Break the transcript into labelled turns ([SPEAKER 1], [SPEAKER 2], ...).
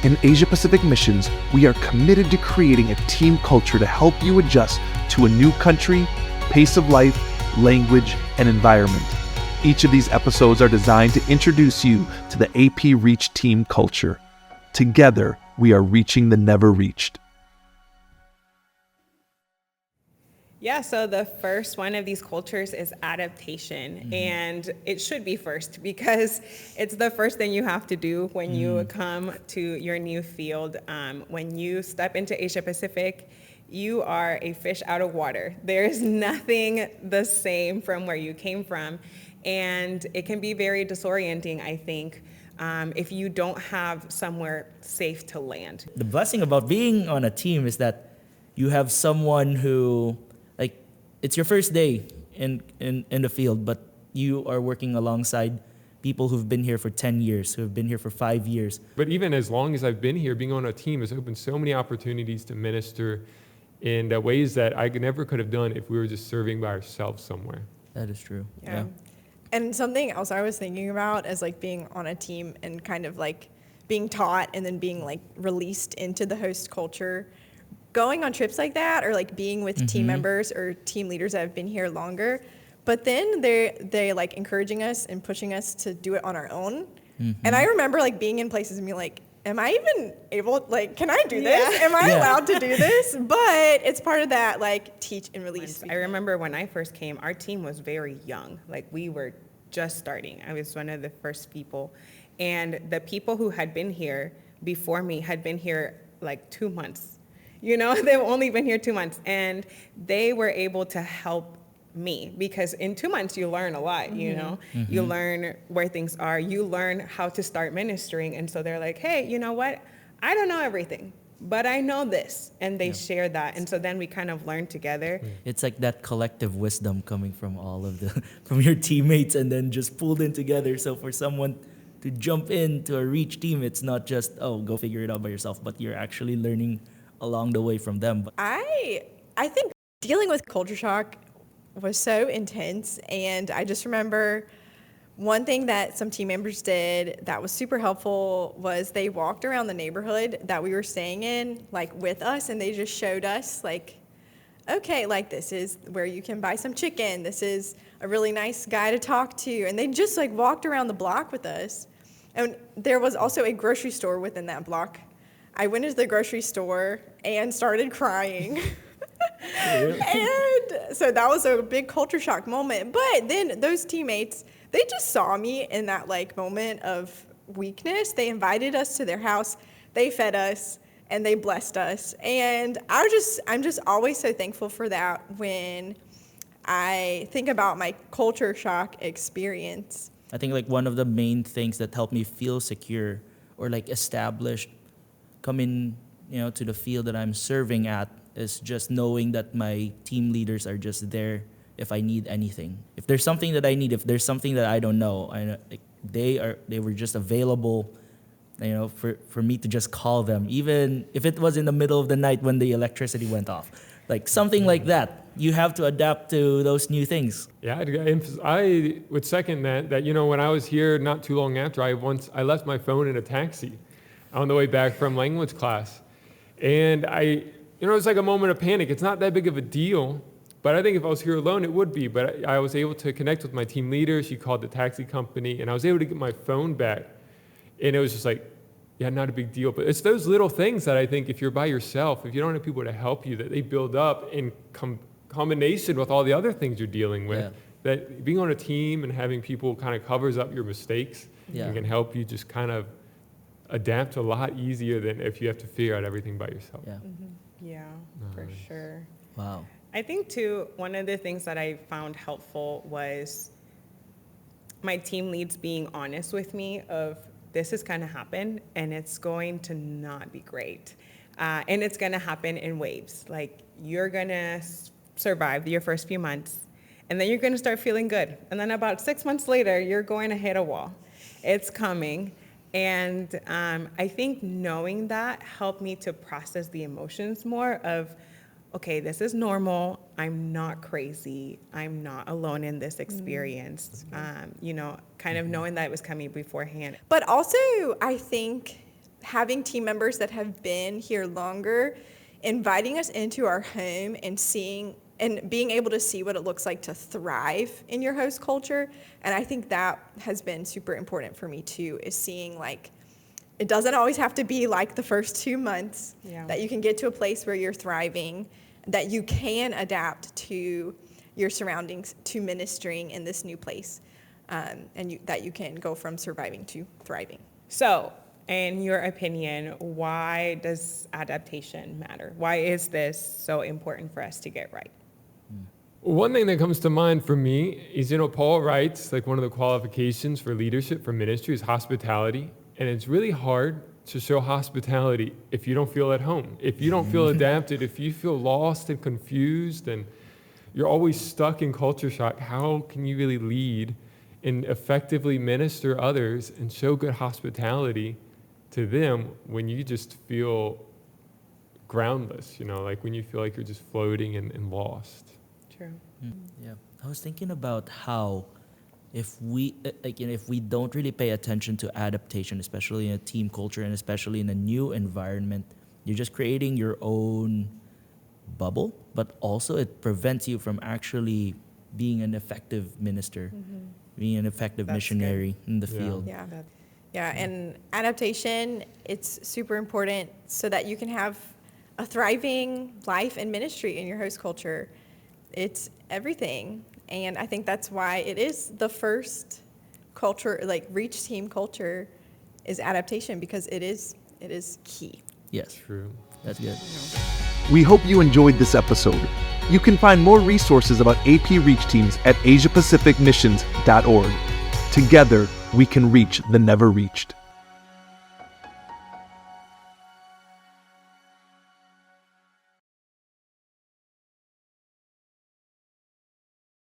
[SPEAKER 1] In Asia Pacific Missions, we are committed to creating a team culture to help you adjust to a new country, pace of life, language, and environment. Each of these episodes are designed to introduce you to the AP Reach team culture. Together, we are reaching the never reached.
[SPEAKER 2] Yeah, so the first one of these cultures is adaptation, and it should be first because it's the first thing you have to do when you come to your new field. When you step into Asia Pacific, you are a fish out of water. There's nothing the same from where you came from, and it can be very disorienting, I think, if you don't have somewhere safe to land.
[SPEAKER 3] The blessing about being on a team is that you have someone who, like, it's your first day in the field, but you are working alongside people who've been here for 10 years, who have been here for 5 years.
[SPEAKER 4] But even as long as I've been here, being on a team has opened so many opportunities to minister in ways that I never could have done if we were just serving by ourselves somewhere.
[SPEAKER 3] That is true.
[SPEAKER 5] Yeah. And something else I was thinking about is like being on a team and kind of like being taught and then being like released into the host culture. Going on trips like that or like being with team members or team leaders that have been here longer, but then they like encouraging us and pushing us to do it on our own. And I remember like being in places and being like, am I even able, like, can I do this? Am I allowed to do this? But it's part of that, like, teach and release.
[SPEAKER 2] I remember when I first came, our team was very young. Like, we were just starting. I was one of the first people. And the people who had been here before me had been here, like, 2 months. You know, they've only been here 2 months. And they were able to help me because in 2 months you learn a lot, you know, you learn where things are, you learn how to start ministering. And so they're like, hey, you know what? I don't know everything, but I know this. And they share that. And so then we kind of learn together.
[SPEAKER 3] It's like that collective wisdom coming from all of the, from your teammates and then just pulled in together. So for someone to jump into a Reach team, it's not just, oh, go figure it out by yourself, but you're actually learning along the way from them.
[SPEAKER 5] I think dealing with culture shock was so intense, and I just remember one thing that some team members did that was super helpful was they walked around the neighborhood that we were staying in, like, with us, and they just showed us, like, okay, like, this is where you can buy some chicken, this is a really nice guy to talk to, and they just, like, walked around the block with us. And there was also a grocery store within that block. I went into the grocery store and started crying. And so that was a big culture shock moment. But then those teammates, they just saw me in that like moment of weakness. They invited us to their house, they fed us, and they blessed us. And I'm just always so thankful for that when I think about my culture shock experience.
[SPEAKER 3] I think like one of the main things that helped me feel secure or like established coming, to the field that I'm serving at is just knowing that my team leaders are just there if I need anything. If there's something that I need, if there's something that I don't know, they were just available, for me to just call them, even if it was in the middle of the night when the electricity went off. Like something like that. You have to adapt to those new things.
[SPEAKER 4] Yeah, I would second that, when I was here not too long after, I left my phone in a taxi on the way back from language class. And it was like a moment of panic. It's not that big of a deal, but I think if I was here alone, it would be. But I was able to connect with my team leader. She called the taxi company, and I was able to get my phone back. And it was just like, yeah, not a big deal. But it's those little things that I think if you're by yourself, if you don't have people to help you, that they build up in combination with all the other things you're dealing with. That being on a team and having people kind of covers up your mistakes and can help you just kind of adapt a lot easier than if you have to figure out everything by yourself.
[SPEAKER 2] Yeah, for sure.
[SPEAKER 3] Wow.
[SPEAKER 2] I think, too, one of the things that I found helpful was my team leads being honest with me of this is going to happen, and it's going to not be great. And it's going to happen in waves. Like, you're going to survive your first few months, and then you're going to start feeling good. And then about 6 months later, you're going to hit a wall. It's coming. And I think knowing that helped me to process the emotions more of, okay, this is normal. I'm not crazy. I'm not alone in this experience. Kind of knowing that it was coming beforehand.
[SPEAKER 5] But also, I think having team members that have been here longer, inviting us into our home and seeing and being able to see what it looks like to thrive in your host culture. And I think that has been super important for me too, is seeing like, it doesn't always have to be like the first 2 months, that you can get to a place where you're thriving, that you can adapt to your surroundings, to ministering in this new place, and that you can go from surviving to thriving.
[SPEAKER 2] So, in your opinion, why does adaptation matter? Why is this so important for us to get right?
[SPEAKER 4] One thing that comes to mind for me is, Paul writes, like one of the qualifications for leadership, for ministry is hospitality. And it's really hard to show hospitality if you don't feel at home, if you don't feel adapted, if you feel lost and confused and you're always stuck in culture shock. How can you really lead and effectively minister others and show good hospitality to them when you just feel groundless, like when you feel like you're just floating and lost?
[SPEAKER 2] True.
[SPEAKER 3] Yeah, I was thinking about how if we if we don't really pay attention to adaptation, especially in a team culture and especially in a new environment, you're just creating your own bubble, but also it prevents you from actually being an effective minister, being an effective missionary in the field.
[SPEAKER 5] Yeah, and adaptation, it's super important so that you can have a thriving life and ministry in your host culture. It's everything. And I think that's why it is the first culture, like reach team culture, is adaptation, because it is key.
[SPEAKER 3] Yes,
[SPEAKER 4] True.
[SPEAKER 3] that's good.
[SPEAKER 1] We hope you enjoyed this episode. You can find more resources about AP Reach Teams at asiapacificmissions.org. Together, we can reach the never reached.